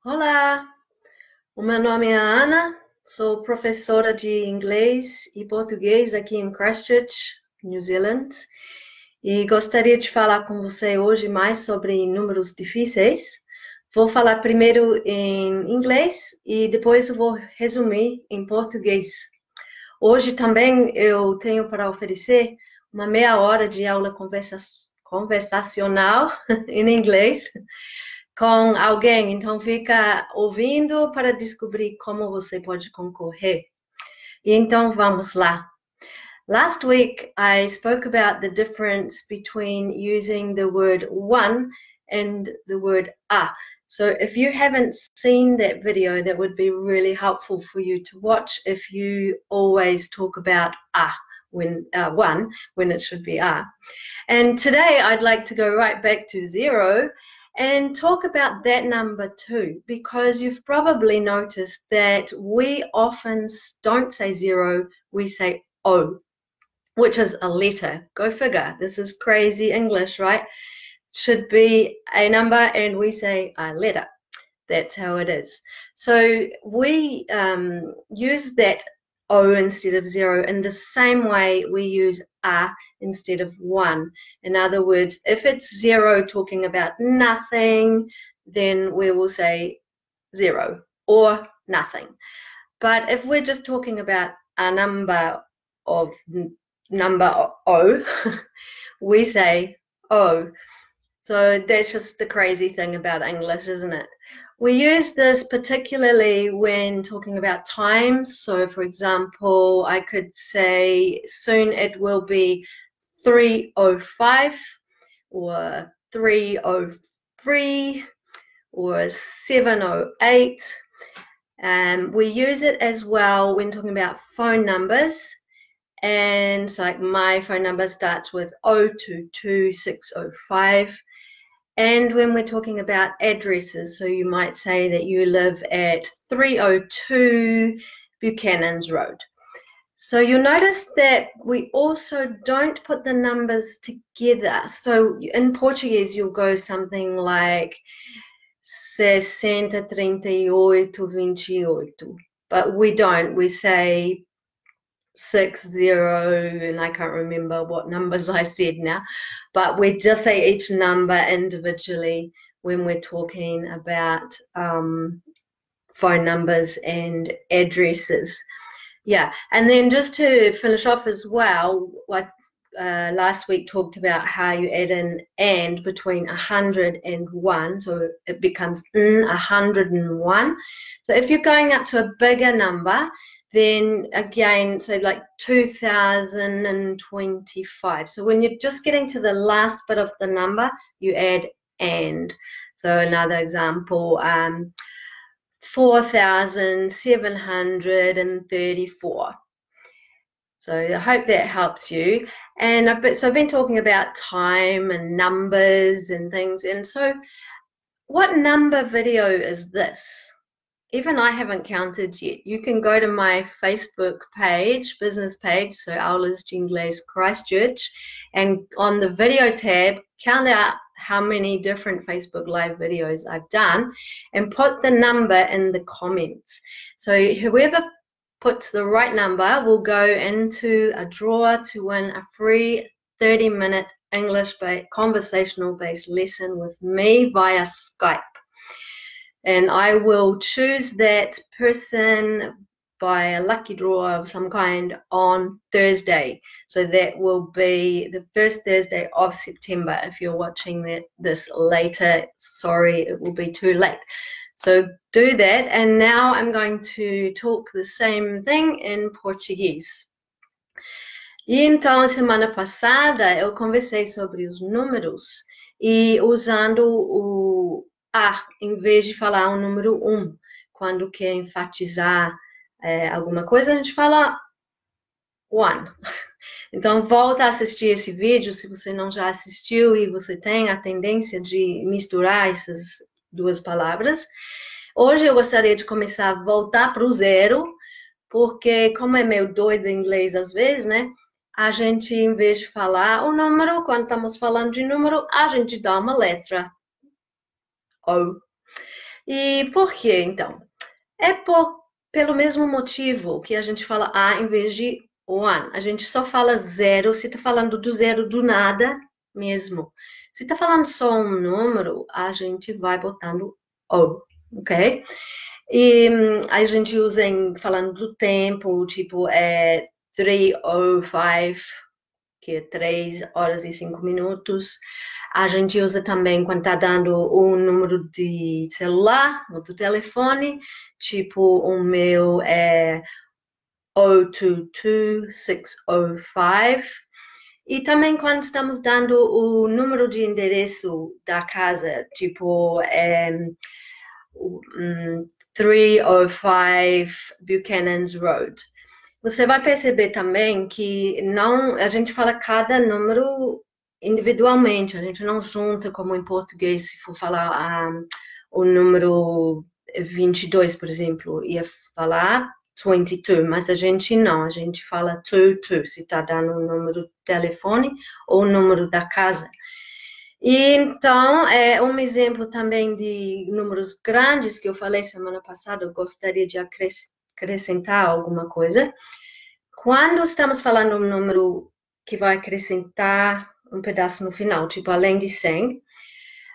Olá, o meu nome é Ana, sou professora de inglês e português aqui em Christchurch, New Zealand, e gostaria de falar com você hoje mais sobre números difíceis. Vou falar primeiro em inglês e depois eu vou resumir em português. Hoje também eu tenho para oferecer uma meia hora de aula conversacional em inglês com alguém, então fica ouvindo para descobrir como você pode concorrer. E então vamos lá. Last week I spoke about the difference between using the word one and the word a. So if you haven't seen that video, that would be really helpful for you to watch if you always talk about a when one when it should be a. And today I'd like to go right back to zero and talk about that number too, because you've probably noticed that we often don't say zero, we say O, which is a letter. Go figure. This is crazy English, right? Should be a number and we say a letter. That's how it is. So we use that O instead of zero in the same way we use a instead of one. In other words, if it's zero talking about nothing, then we will say zero or nothing. But if we're just talking about a number O, we say O. So that's just the crazy thing about English, isn't it? We use this particularly when talking about times. So, for example, I could say soon it will be 3:05 or 3:03 or 7:08. We use it as well when talking about phone numbers. And so like my phone number starts with 022605. And when we're talking about addresses, so you might say that you live at 302 Buchanan's Road. So you'll notice that we also don't put the numbers together. So in Portuguese, you'll go something like 603828. But we don't. We say 60, and I can't remember what numbers I said now, but we just say each number individually when we're talking about phone numbers and addresses. Yeah, and then just to finish off as well, like last week talked about how you add an and between 100 and 1, so it becomes 101. So if you're going up to a bigger number, then again, so like 2025. So when you're just getting to the last bit of the number, you add and. So another example, 4,734. So I hope that helps you. And I've been talking about time and numbers and things. And so what number video is this? Even I haven't counted yet. You can go to my Facebook page, business page, so Aulas de Inglês Christchurch, and on the video tab, count out how many different Facebook Live videos I've done and put the number in the comments. So whoever puts the right number will go into a draw to win a free 30-minute English-based, conversational-based lesson with me via Skype. And I will choose that person by a lucky draw of some kind on Thursday. So that will be the first Thursday of September. If you're watching this later, sorry, it will be too late. So do that. And now I'm going to talk the same thing in Portuguese. E então, a semana passada, eu conversei sobre os números e usando o em vez de falar o número 1. Quando quer enfatizar alguma coisa, a gente fala one. Então, volta a assistir esse vídeo, se você não já assistiu e você tem a tendência de misturar essas duas palavras. Hoje eu gostaria de começar a voltar para o zero, porque como é meio doido em inglês às vezes, né? A gente, em vez de falar o número, quando estamos falando de número, a gente dá uma letra. O. E por quê, então? Pelo mesmo motivo que a gente fala A em vez de one. A gente só fala zero se está falando do zero do nada mesmo. Se está falando só um número, a gente vai botando O, ok? E a gente usa falando do tempo, tipo, 3:05, que é 3 horas e 5 minutos. A gente usa também quando está dando um número de celular ou do telefone, tipo o meu é 022605. E também quando estamos dando o número de endereço da casa, tipo 305 Buchanan's Road. Você vai perceber também que não, a gente fala cada número individualmente, a gente não junta como em português, se for falar o número 22, por exemplo, ia falar 22, mas a gente não, a gente fala 22, se está dando o número do telefone ou o número da casa. E então, é um exemplo também de números grandes que eu falei semana passada, eu gostaria de acrescentar alguma coisa. Quando estamos falando um número que vai acrescentar um pedaço no final, tipo além de 100,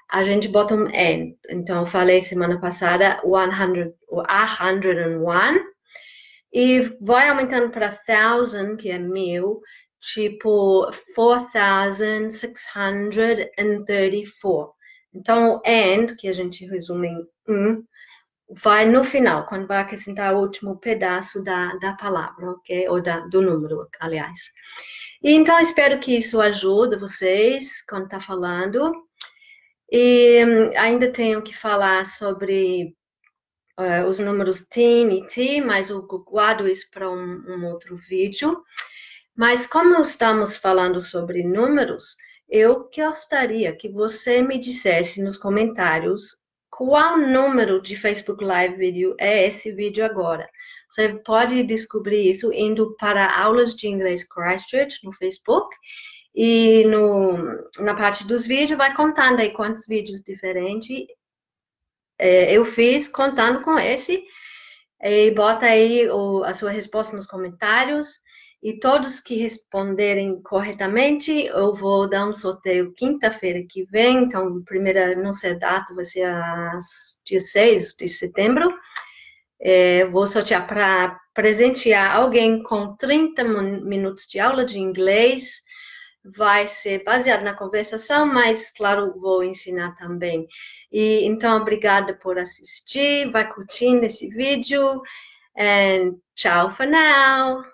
a gente bota um N. Então, eu falei semana passada 100, 101, e vai aumentando para 1000, que é 1000, tipo 4634. Então, o AND, que a gente resume em 1, vai no final, quando vai acrescentar o último pedaço da palavra, ok? Ou do número, aliás. E então, espero que isso ajude vocês quando está falando. E ainda tenho que falar sobre os números TIN e T, mas eu guardo isso para um outro vídeo. Mas como estamos falando sobre números, eu gostaria que você me dissesse nos comentários qual número de Facebook Live Video é esse vídeo agora. Você pode descobrir isso indo para Aulas de Inglês Christchurch no Facebook e na parte dos vídeos vai contando aí quantos vídeos diferentes eu fiz contando com esse. E bota aí a sua resposta nos comentários. E todos que responderem corretamente, eu vou dar um sorteio quinta-feira que vem. Então, primeira, não sei a data, vai ser dia 6 de setembro. Vou sortear para presentear alguém com 30 minutos de aula de inglês. Vai ser baseado na conversação, mas, claro, vou ensinar também. E então, obrigada por assistir. Vai curtindo esse vídeo. And ciao for now.